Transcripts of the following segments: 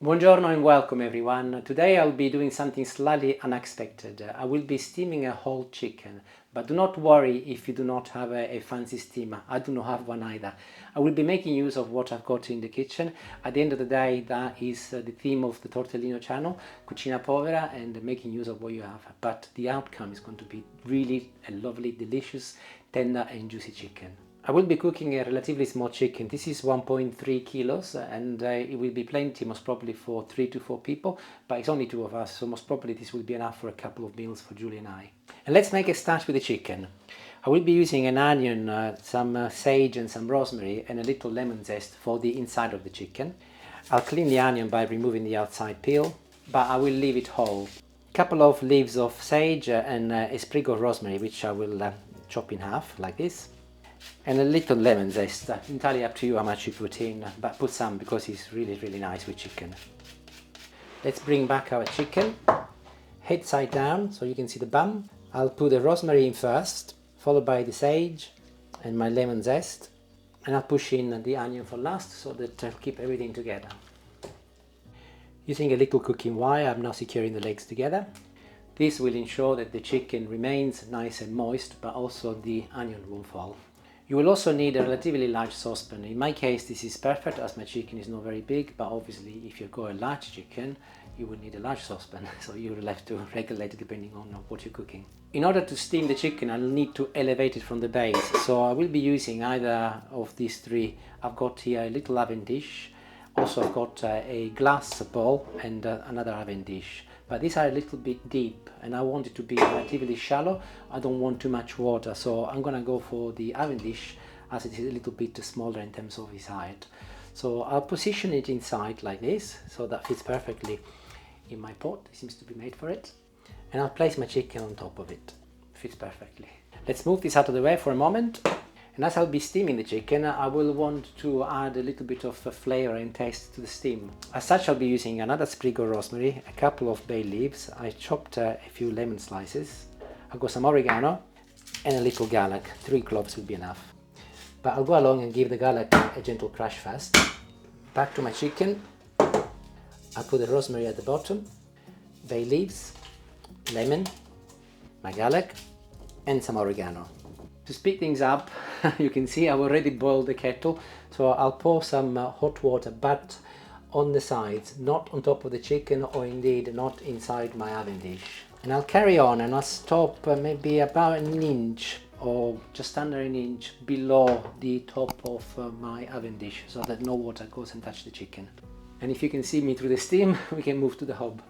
Buongiorno and welcome everyone. Today I'll be doing something slightly unexpected. I will be steaming a whole chicken, but do not worry if you do not have a fancy steamer. I do not have one either. I will be making use of what I've got in the kitchen. At the end of the day, that is the theme of the Tortellino channel, cucina povera, and making use of what you have. But the outcome is going to be really a lovely, delicious, tender and juicy chicken. I will be cooking a relatively small chicken. This is 1.3 kilos and it will be plenty most probably for 3 to 4 people, but it's only 2 of us, so most probably this will be enough for a couple of meals for Julie and I. And let's make a start with the chicken. I will be using an onion, some sage and some rosemary and a little lemon zest for the inside of the chicken. I'll clean the onion by removing the outside peel, but I will leave it whole. A couple of leaves of sage and a sprig of rosemary, which I will chop in half like this. And a little lemon zest, entirely up to you how much you put in, but put some because it's really nice with chicken. Let's bring back our chicken, head side down so you can see the bum. I'll put the rosemary in first, followed by the sage and my lemon zest, and I'll push in the onion for last so that I'll keep everything together. Using a little cooking wire, I'm now securing the legs together. This will ensure that the chicken remains nice and moist, but also the onion won't fall. You will also need a relatively large saucepan. In my case this is perfect as my chicken is not very big, but obviously if you've got a large chicken you will need a large saucepan, so you will have to regulate it depending on what you're cooking. In order to steam the chicken I'll need to elevate it from the base, so I will be using either of these three. I've got here a little oven dish, also I've got a glass bowl and another oven dish. But these are a little bit deep and I want it to be relatively shallow. I don't want too much water, so I'm gonna go for the oven dish as it is a little bit smaller in terms of its height. So I'll position it inside like this, so that fits perfectly in my pot. It seems to be made for it. And I'll place my chicken on top of it. Fits perfectly. Let's move this out of the way for a moment. And as I'll be steaming the chicken, I will want to add a little bit of flavor and taste to the steam. As such, I'll be using another sprig of rosemary, a couple of bay leaves. I chopped a few lemon slices. I've got some oregano and a little garlic. 3 cloves will be enough. But I'll go along and give the garlic a gentle crush first. Back to my chicken. I'll put the rosemary at the bottom, bay leaves, lemon, my garlic and some oregano. To speed things up, you can see I've already boiled the kettle, so I'll pour some hot water, but on the sides, not on top of the chicken, or indeed not inside my oven dish. And I'll carry on and I'll stop maybe about an inch or just under an inch below the top of my oven dish, so that no water goes and touches the chicken. And if you can see me through the steam, we can move to the hob.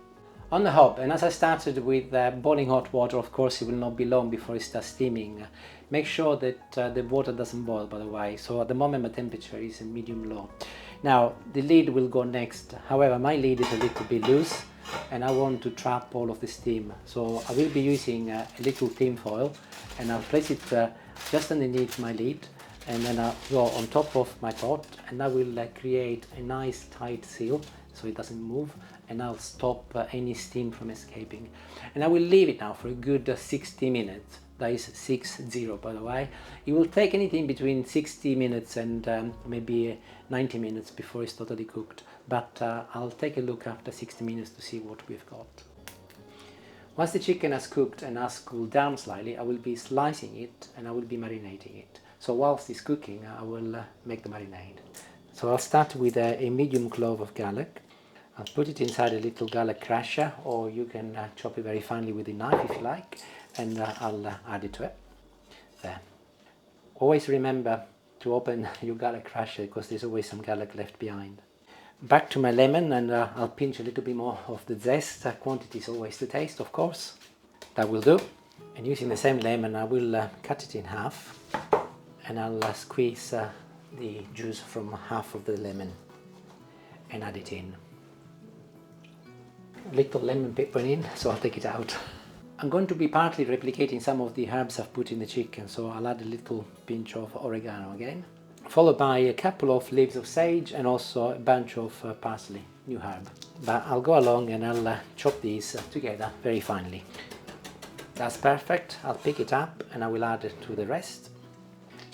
On the hob, and as I started with boiling hot water, of course it will not be long before it starts steaming. Make sure that the water doesn't boil, by the way, so at the moment my temperature is medium low. Now the lid will go next, however my lid is a little bit loose and I want to trap all of the steam, so I will be using a little tin foil and I'll place it just underneath my lid, and then I'll go on top of my pot and I will create a nice tight seal so it doesn't move, and I'll stop any steam from escaping. And I will leave it now for a good 60 minutes. That is 60, by the way. It will take anything between 60 minutes and maybe 90 minutes before it's totally cooked. But I'll take a look after 60 minutes to see what we've got. Once the chicken has cooked and has cooled down slightly, I will be slicing it and I will be marinating it. So whilst it's cooking, I will make the marinade. So I'll start with a medium clove of garlic. I'll put it inside a little garlic crusher, or you can chop it very finely with a knife if you like, and I'll add it to it. There. Always remember to open your garlic crusher because there's always some garlic left behind. Back to my lemon, and I'll pinch a little bit more of the zest. Quantity is always to taste, of course. That will do. And using the same lemon, I will cut it in half, and I'll squeeze the juice from half of the lemon and add it in. Little lemon pepper in, so I'll take it out. I'm going to be partly replicating some of the herbs I've put in the chicken, so I'll add a little pinch of oregano again, followed by a couple of leaves of sage and also a bunch of parsley, new herb. But I'll go along and I'll chop these together very finely. That's perfect. I'll pick it up and I will add it to the rest.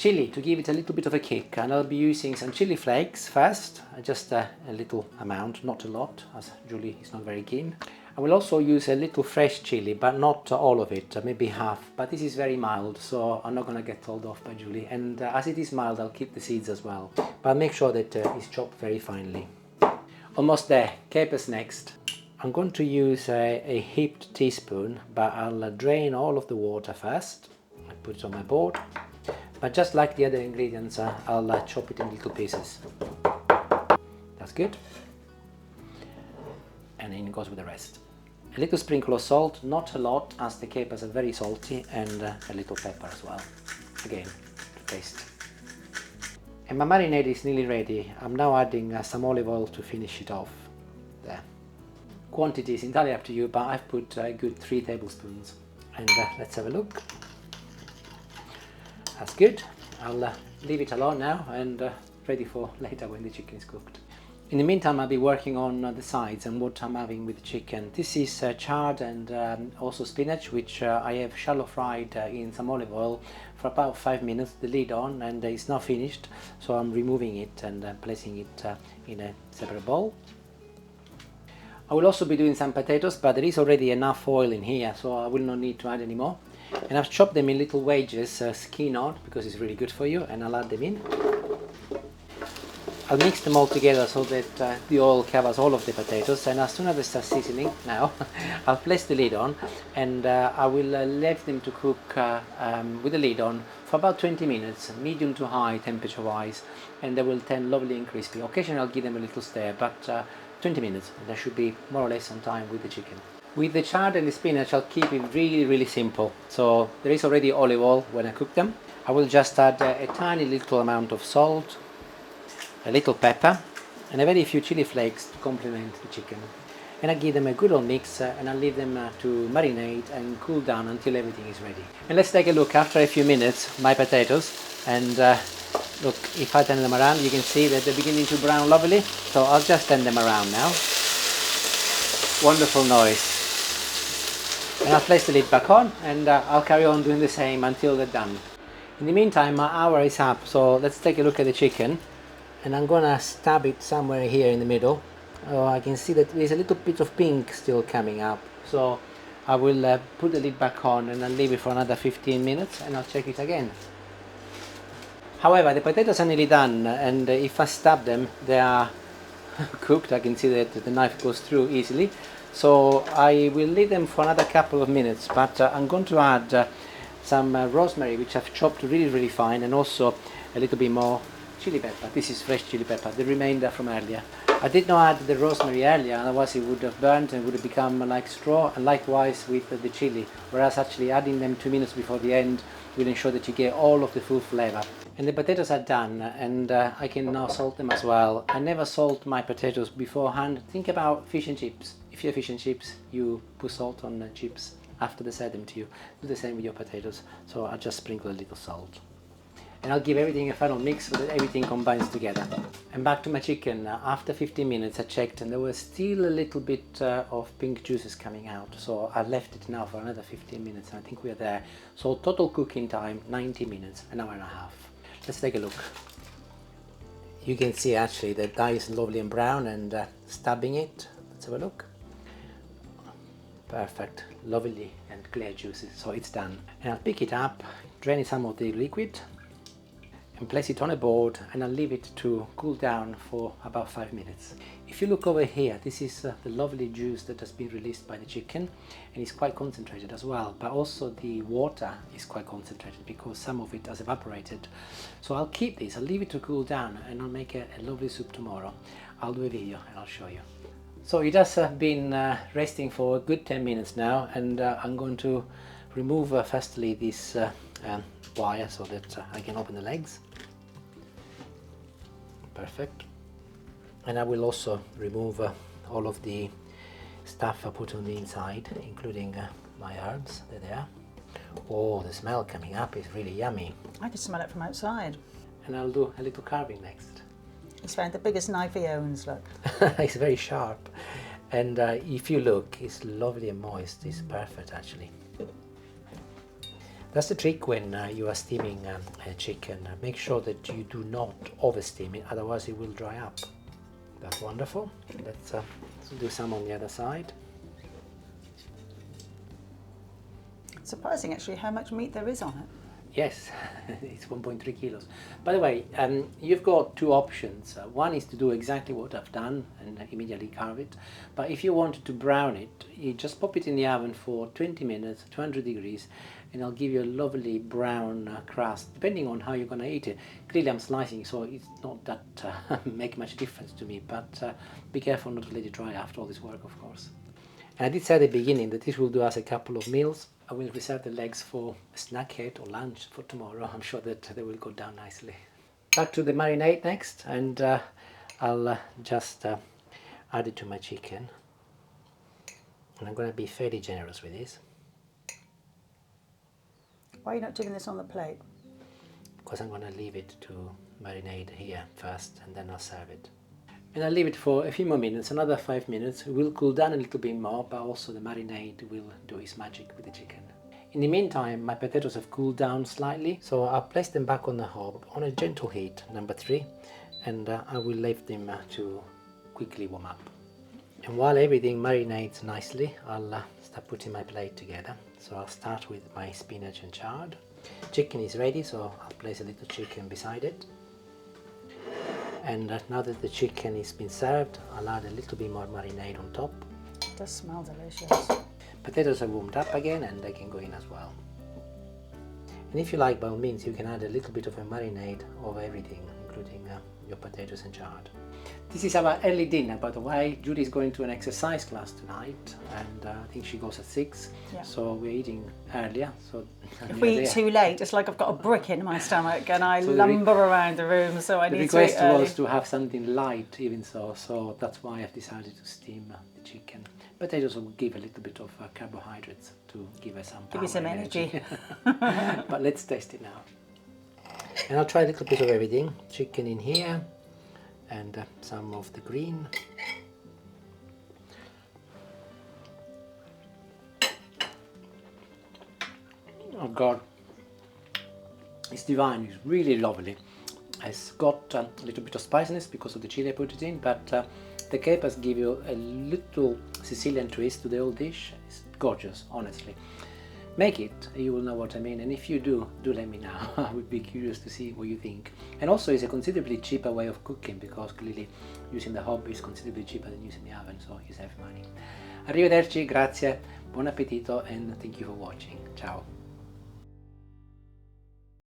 chili to give it a little bit of a kick, and I'll be using some chili flakes first, just a little amount, not a lot, as Julie is not very keen. I will also use a little fresh chili, but not all of it, maybe half, but this is very mild, so I'm not going to get told off by Julie, and as it is mild I'll keep the seeds as well, but I'll make sure that it's chopped very finely. Almost there. Capers next. I'm going to use a heaped teaspoon, but I'll drain all of the water first. I put it on my board, but just like the other ingredients, I'll chop it in little pieces. That's good. And in goes with the rest. A little sprinkle of salt, not a lot, as the capers are very salty, and a little pepper as well, again to taste. And my marinade is nearly ready. I'm now adding some olive oil to finish it off. There. Quantity is entirely up to you, but I've put a good 3 tablespoons. And let's have a look. That's good. I'll leave it alone now and ready for later when the chicken is cooked. In the meantime, I'll be working on the sides and what I'm having with the chicken. This is chard and also spinach, which I have shallow fried in some olive oil for about 5 minutes, the lid on, and it's now finished. So I'm removing it and placing it in a separate bowl. I will also be doing some potatoes, but there is already enough oil in here, so I will not need to add any more. And I've chopped them in little wedges, skin on, because it's really good for you, and I'll add them in. I'll mix them all together so that the oil covers all of the potatoes, and as soon as they start sizzling now, I'll place the lid on, and I will leave them to cook with the lid on for about 20 minutes, medium to high temperature wise, and they will turn lovely and crispy. Occasionally I'll give them a little stir, but 20 minutes, and that should be more or less on time with the chicken. With the chard and the spinach, I'll keep it really simple. So there is already olive oil when I cook them. I will just add a tiny little amount of salt, a little pepper, and a very few chili flakes to complement the chicken. And I give them a good old mix, and I'll leave them to marinate and cool down until everything is ready. And let's take a look after a few minutes, my potatoes, and look, if I turn them around, you can see that they're beginning to brown lovely. So I'll just turn them around now. Wonderful noise. And I'll place the lid back on, and I'll carry on doing the same until they're done. In the meantime, my hour is up, so let's take a look at the chicken. And I'm gonna stab it somewhere here in the middle. Oh, I can see that there's a little bit of pink still coming up. So I will put the lid back on and I'll leave it for another 15 minutes and I'll check it again. However, the potatoes are nearly done, and if I stab them, they are cooked. I can see that the knife goes through easily. So I will leave them for another couple of minutes, but I'm going to add some rosemary, which I've chopped really fine, and also a little bit more chili pepper. This is fresh chili pepper, the remainder from earlier. I did not add the rosemary earlier, otherwise it would have burnt and would have become like straw, and likewise with the chili, whereas actually adding them 2 minutes before the end will ensure that you get all of the full flavor. And the potatoes are done, and I can now salt them as well. I never salt my potatoes beforehand. Think about fish and chips. If you have fish and chips, you put salt on the chips after they serve them to you. Do the same with your potatoes. So I'll just sprinkle a little salt. And I'll give everything a final mix so that everything combines together. And back to my chicken. After 15 minutes I checked, and there was still a little bit of pink juices coming out. So I left it now for another 15 minutes, and I think we are there. So total cooking time, 90 minutes, an hour and a half. Let's take a look. You can see actually the dye is lovely and brown, and stabbing it, let's have a look. Perfect, lovely and clear juices, so it's done. And I'll pick it up, drain some of the liquid, and place it on a board, and I'll leave it to cool down for about 5 minutes. If you look over here, this is the lovely juice that has been released by the chicken, and it's quite concentrated as well, but also the water is quite concentrated because some of it has evaporated. So I'll keep this, I'll leave it to cool down, and I'll make a lovely soup tomorrow. I'll do a video and I'll show you. So it has been resting for a good 10 minutes now, and I'm going to remove firstly this wire so that I can open the legs. Perfect. And I will also remove all of the stuff I put on the inside, including my herbs. There they are. Oh, the smell coming up is really yummy. I can smell it from outside. And I'll do a little carving next. He's found the biggest knife he owns, look. It's very sharp. And if you look, it's lovely and moist. It's perfect actually. That's the trick when you are steaming a chicken. Make sure that you do not over steam it, otherwise it will dry up. That's wonderful. Let's do some on the other side. It's surprising actually how much meat there is on it. Yes, it's 1.3 kilos. By the way, you've got two options. One is to do exactly what I've done and immediately carve it. But if you wanted to brown it, you just pop it in the oven for 20 minutes, 200 degrees, and it'll give you a lovely brown crust, depending on how you're going to eat it. Clearly I'm slicing, so it's not that make much difference to me, but be careful not to let it dry after all this work, of course. And I did say at the beginning that this will do us a couple of meals. I will reserve the legs for a snackhead or lunch for tomorrow. I'm sure that they will go down nicely. Back to the marinade next, and I'll just add it to my chicken. And I'm going to be fairly generous with this. Why are you not doing this on the plate? Because I'm going to leave it to marinade here first, and then I'll serve it. And I'll leave it for a few more minutes, another 5 minutes. It will cool down a little bit more, but also the marinade will do its magic with the chicken. In the meantime, my potatoes have cooled down slightly, so I'll place them back on the hob on a gentle heat, number 3, and I will leave them to quickly warm up. And while everything marinates nicely, I'll start putting my plate together. So I'll start with my spinach and chard. Chicken is ready, so I'll place a little chicken beside it. And now that the chicken has been served, I'll add a little bit more marinade on top. It does smell delicious. Potatoes are warmed up again and they can go in as well. And if you like, by all means, you can add a little bit of a marinade over everything, including your potatoes and chard. This is our early dinner, by the way. Judy's going to an exercise class tonight, and I think she goes at 6. Yeah. So we're eating earlier. So if we eat too late, it's like I've got a brick in my stomach and I lumber around the room, so I need to eat early. The request was to have something light, even so that's why I've decided to steam the chicken. Potatoes will give a little bit of carbohydrates to give us some power. Give you some energy. But let's taste it now. And I'll try a little bit of everything. Chicken in here, and some of the green. Oh God, it's divine. It's really lovely. It's got a little bit of spiciness because of the chili I put it in, but the capers give you a little Sicilian twist to the whole dish. It's gorgeous, honestly. Make it, you will know what I mean, and if you do let me know. I would be curious to see what you think. And also it's a considerably cheaper way of cooking, because clearly using the hob is considerably cheaper than using the oven, so you save money. Arrivederci, grazie, buon appetito, and thank you for watching. Ciao.